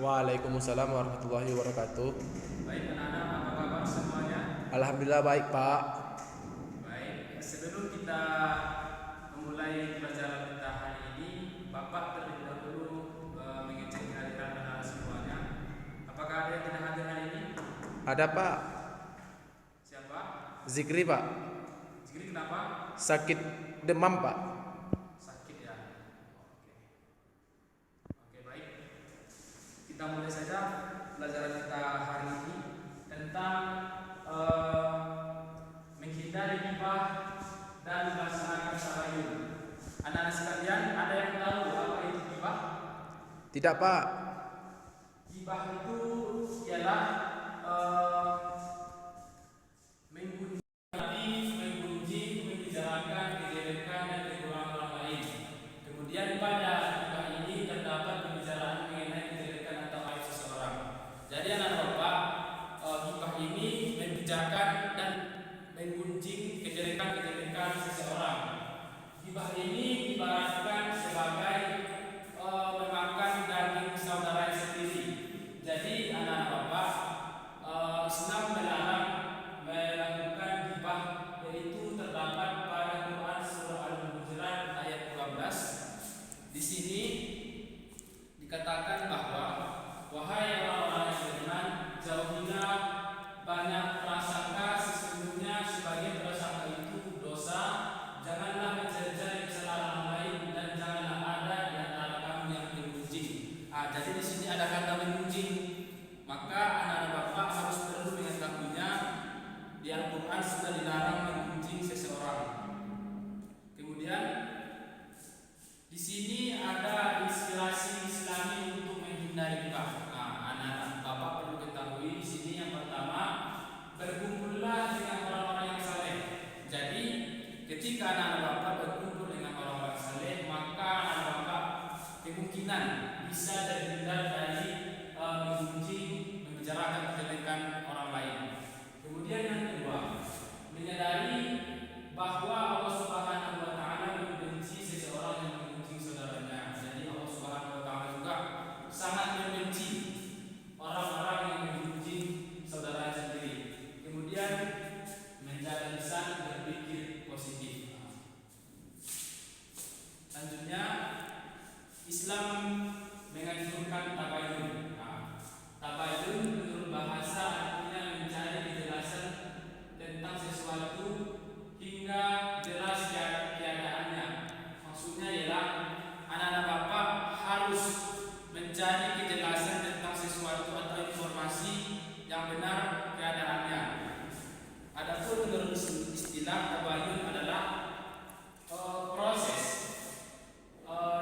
Waalaikumsalam warahmatullahi wabarakatuh. Baik anak-anak, apa kabar semuanya? Alhamdulillah baik Pak. Baik, sebelum kita memulai pelajaran kita hari ini, Bapak terlebih dahulu mengecek kehadiran anak-anak semuanya. Apakah ada yang tidak hadir hari ini? Ada Pak. Siapa? Zikri Pak. Zikri kenapa? Sakit demam Pak. Sakit ya. Oke, baik. Kita mulai saja pelajaran kita hari ini tentang menghindari ghibah dan melaksanakan tabayun. Anak-anak sekalian, ada yang tahu apa itu ghibah? Tidak Pak. Ghibah itu ialah menggunjing, membicarakan kejelekan dan kekurangan orang lain. Kemudian pada ghibah ini terdapat pembicaraan mengenai kejelekan atau aib seseorang. Jadi anak bapak, ghibah ini membicarakan dan menggunjing kejelekan seseorang. Ghibah ini ibaratkan sebagai memakan daging saudara sendiri. Jadi anak bapak, Islam melarang melakukan ghibah, yaitu terdapat pada Quran surah Al-Hujurat ayat 12. Di sini dikatakan bahwa wahai orang-orang yang beriman, jauhilah banyak prasangka, sesungguhnya sebagian prasangka itu dosa. Janganlah mencari-cari kesalahan orang lain dan janganlah ada di antara kamu yang menggunjing. Jadi di sini ada kata menggunjing. Maka anak-anak bapak harus perlu mengetahuinya. Di Al-Quran sudah dilarang menggunjing seseorang. Kemudian di sini ada inspirasi Islami untuk menghindari ghibah. Anak-anak bapak perlu ketahui di sini yang pertama, berkumpullah dengan orang-orang yang saleh. Jadi ketika anak-anak bapak berkumpul dengan orang-orang saleh, maka anak bapak kemungkinan bisa terhindar dari menggunjing, membicarakan kejelekan orang lain. Kemudian yang kedua, menyadari bahwa Allah Subhanahu wa taala membenci seseorang yang menggunjing saudaranya. Jadi Allah Subhanahu wa taala juga sangat membenci orang-orang yang menggunjing saudara sendiri. Kemudian menjaga lisan berpikir positif. Selanjutnya, Islam menganjurkan tabayun. Tabayun menurut bahasa artinya mencari kejelasan tentang sesuatu hingga jelas keadaannya. Maksudnya ialah anak-anak bapak harus mencari kejelasan tentang sesuatu atau informasi yang benar keadaannya. Adapun menurut istilah tabayun adalah proses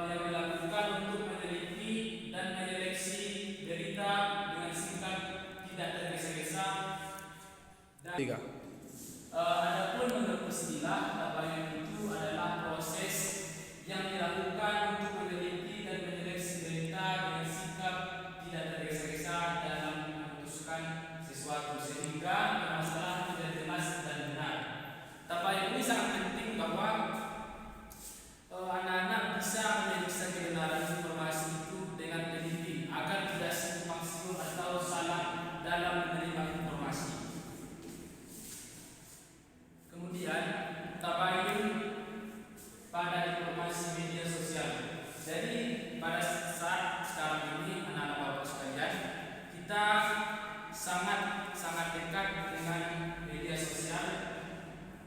yang dilakukan untuk meneliti dan menyeleksi berita dengan sikap tidak tergesa-gesa. Dan adapun menurut istilah tabayun itu adalah proses yang dilakukan untuk meneliti dan menyeleksi berita dengan sikap tidak tergesa-gesa dalam memutuskan sesuatu sehingga permasalahan tidak jelas dan benar. Tabayun ini sangat penting bahwa anak-anak bisa memeriksa kebenaran informasi itu dengan teliti agar tidak simpang siur atau salah dalam menerima informasi. Kemudian tabayun pada informasi media sosial. Jadi pada saat sekarang ini anak-anak bapak sekalian, kita sangat dekat dengan media sosial,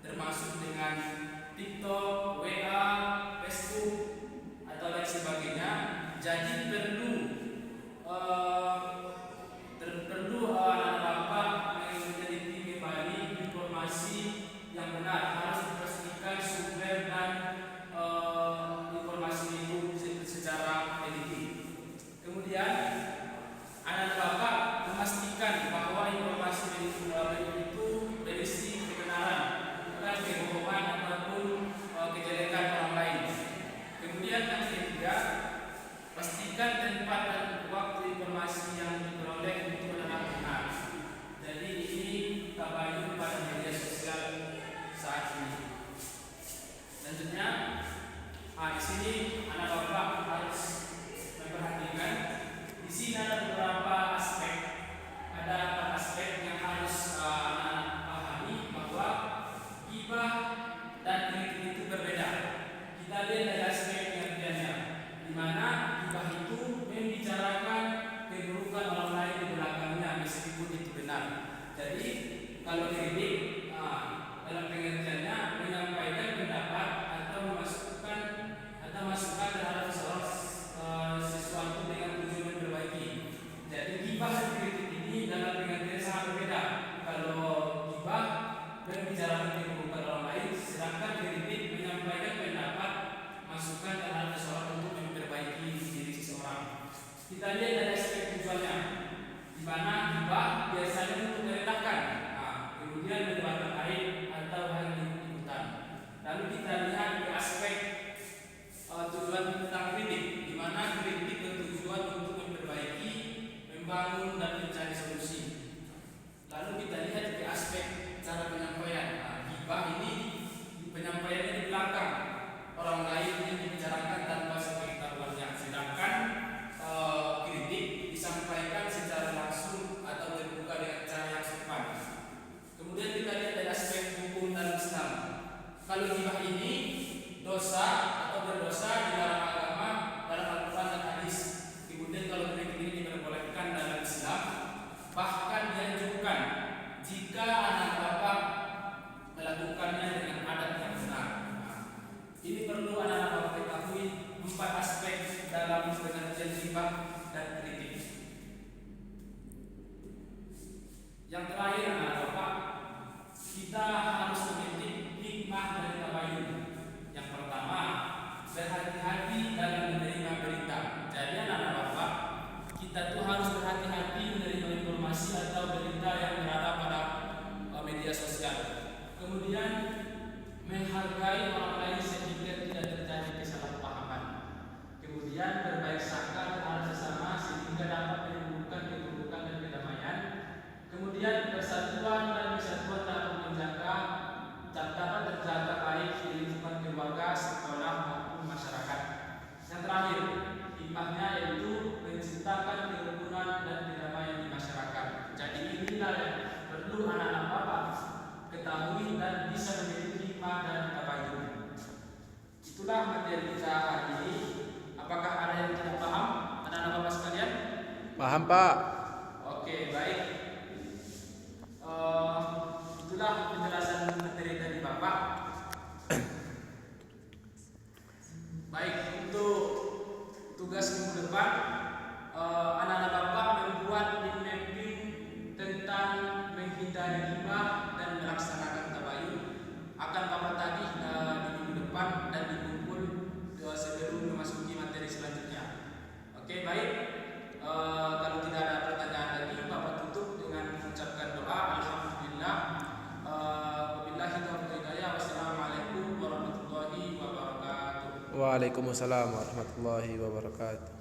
termasuk dengan TikTok, WA, Facebook atau lain sebagainya. Jadi perlu anak-anak bapak meneliti kembali informasi yang benar, harus dipastikan sumber dan informasi itu secara teliti. Kemudian anak-anak bapak memastikan bahwa informasi itu berisi kebenaran, bukan kebohongan ataupun kejelekan orang lain. Kemudian yang ketiga, pastikan tempat dan waktu informasi yang diperoleh itu adalah benar. Jadi ini tabayun pada media sosial saat ini. Selanjutnya, di sini anak bapak harus memperhatikan. Di sini ada beberapa membangun dan mencari solusi. Lalu kita lihat di aspek cara penyampaian. Gibah ini penyampaiannya di belakang orang lain yang dibicarakan tanpa sepengetahuannya, sedangkan kritik disampaikan secara langsung atau terbuka dengan cara yang sopan. Kemudian kita lihat dari aspek hukum dalam Islam. Kalau gibah ini dosa atau berdosa di dalam agama, dalam Al-Quran dan hadis. Kemudian kalau kritik ini diperbolehkan dalam Islam, bahkan dianjurkan jika anak bapak melakukannya dengan adat yang benar. Ini perlu anak-anak bapak ketahui 4 aspek dalam pengertian gibah dan kritik. Yang terakhir anak bapak, kita harus memiliki hikmah dari tabayun. Yang pertama, berhati-hati dalam menerima berita. Jadi anak-anak bapak, kita tuh harus berhati-hati menerima informasi atau berita yang berada pada media sosial. Kemudian menghargai orang lain sehingga tidak terjadi kesalahpahaman. Kemudian berbaik sangka terhadap sesama sehingga dapat menimbulkan kerukunan dan kedamaian. Kemudian persatuan dan kesatuan dapat menjaga dapat terjaga baik di lingkungan keluarga, sekolah maupun masyarakat. Yang terakhir, hikmahnya yaitu menciptakan kerukunan dan kedamaian di masyarakat. Jadi inilah yang perlu anak-anak bapak ketahui dan bisa memiliki hikmah dan tabayun. Itulah materi kita hari ini. Apakah ada yang tidak paham, anak-anak bapak sekalian? Paham, Pak. Oke, baik. Itulah penjelasan materi dari bapak. Baik, untuk tugas minggu depan, anak-anak bapak membuat mapping tentang menghindari gibah dan melaksanakan tabayun. Akan bapak tagih di minggu depan dan dikumpul sebelum memasuki materi selanjutnya. Oke, baik. Kalau tidak ada pertanyaan lagi, bapak tutup dengan mengucapkan doa. Alhamdulillah. Wabillahi taufiq wal hidayah. Wassalamualaikum warahmatullahi wabarakatuh. Waalaikumsalam warahmatullahi wabarakatuh.